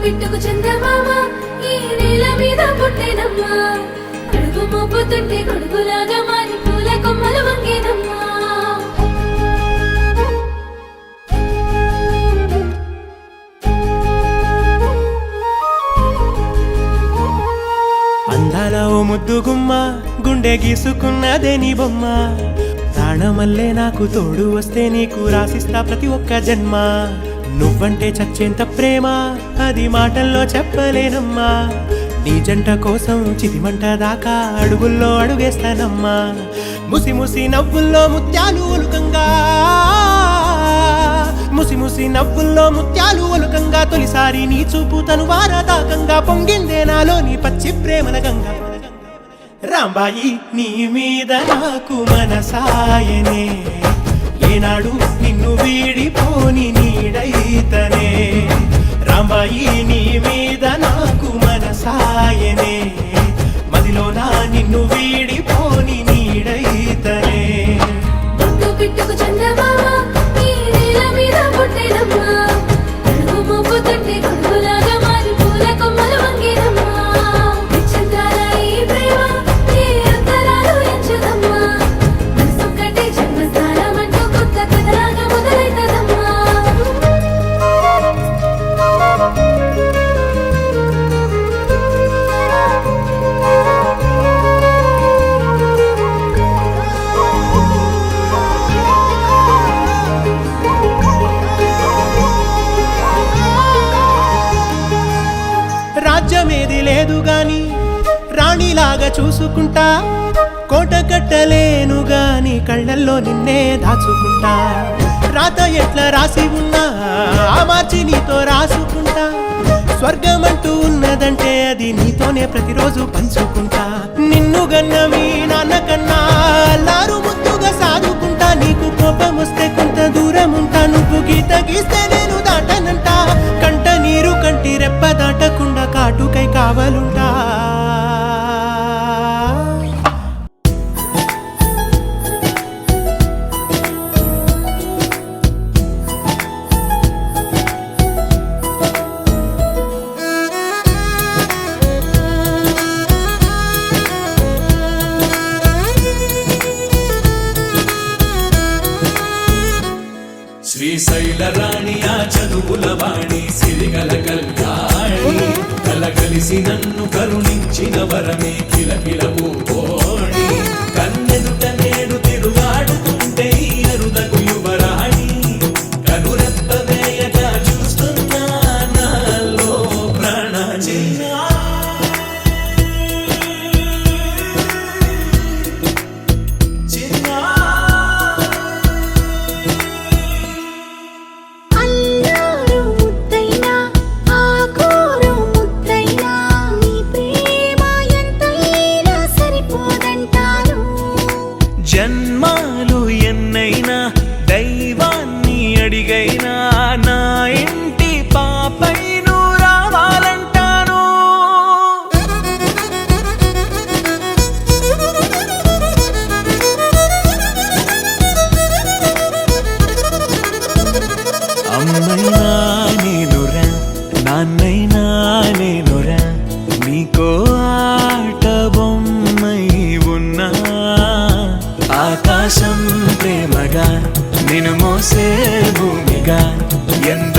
బిట్టుకు చందమామ ఈ నేల మీద పుట్టేనమ్మా అడుగు మోపుతుంటే గొడుగులాగా మారి పూల కొమ్మలు వంగేనమ్మా అందాల ఓ ముద్దు గుమ్మ గుండె గీసుకున్నదే నీ బొమ్మ ప్రాణమల్లే నాకు తోడు వస్తే నీకు రాసిస్తా ప్రతి ఒక్క జన్మ నువ్వంటే చచ్చేంత ప్రేమ అది మాటల్లో చెప్పలేనమ్మా నీ జంట కోసం చితిమంట దాకా అడుగుల్లో అడుగేస్తానమ్మా ముసి ముసి నవ్వుల్లో ముత్యాలు ఒలుకంగా ముసి ముసి నవ్వుల్లో ముత్యాలు ఒలుకంగా తొలిసారి నీ చూపు తను వారదాకంగా పొంగిందే నాలో నీ పచ్చి ప్రేమల గంగా రాంబాయి నీ మీద నాకు మనసాయనే ఏనాడు నిన్ను వీడిపోని నీడైతనే రాంబాయి నీ మీద నాకు మనసాయనే మదిలోనా నిన్ను వీడిపోని నీడైతనే ముద్దు బిట్టుకు చందమామ ఈ నేల మీద పుట్టేనమ్మా అడుగు మోపుతుంటే గొడుగులాగా మారి పూల కొమ్మలు వంగేనమ్మా నిశ్చందాల ఈ ప్రేమ ఏ అంతరాలు ఎంచదమ్మా మనసొక్కటే జన్మస్థానం అంటూ కొత్త కథలాగా మొదలైతదమ్మా రాజ్యమేది లేదు గాని రాణిలాగా చూసుకుంటా కోట కట్టలేను గాని కళ్ళల్లో నిన్నే దాచుకుంటా రాత ఎట్లా రాసి ఉన్నా ఆ మార్చి నీతో రాసుకుంటా స్వర్గమంటూ ఉన్నదంటే అది నీతోనే ప్రతిరోజు పంచుకుంటా నిన్ను గన్న మీ నాన్న కన్నా అల్లారు ముద్దుగా సాదుకుంటా నీకు కోపం వస్తే కొంత దూరం ఉంటా నువ్వు గీత గీస్తే నేను దాటనంటా కంట నీరు కంటి రెప్ప దాటకుండా కాటుకై కావలుంటా శ్రీశైల రాణి ఆ చదువుల వాణి సిరిగల కళ్యాణి కలగలిసి నన్ను కరుణించిన వరమే కిలకిల పూకోణి కన్నెదుట నేడు తిరుగాడుతుంటే అరుదకు యువరాణి కనురెప్ప వేయగా చూస్తున్నా నాలో ప్రాణ జన్మాలు ఎన్నైనా దైవాన్ని అడిగైనా నా ఇంటి పాపై నువ్వు రావాలంటాను అమ్మైనా నేనురా నాన్నైనా నేనురా నీకో ఆట బొమ్మై ఉన్నా ఆకాశం ప్రేమగా నిన్ను మోసే భూమిగా ఎంత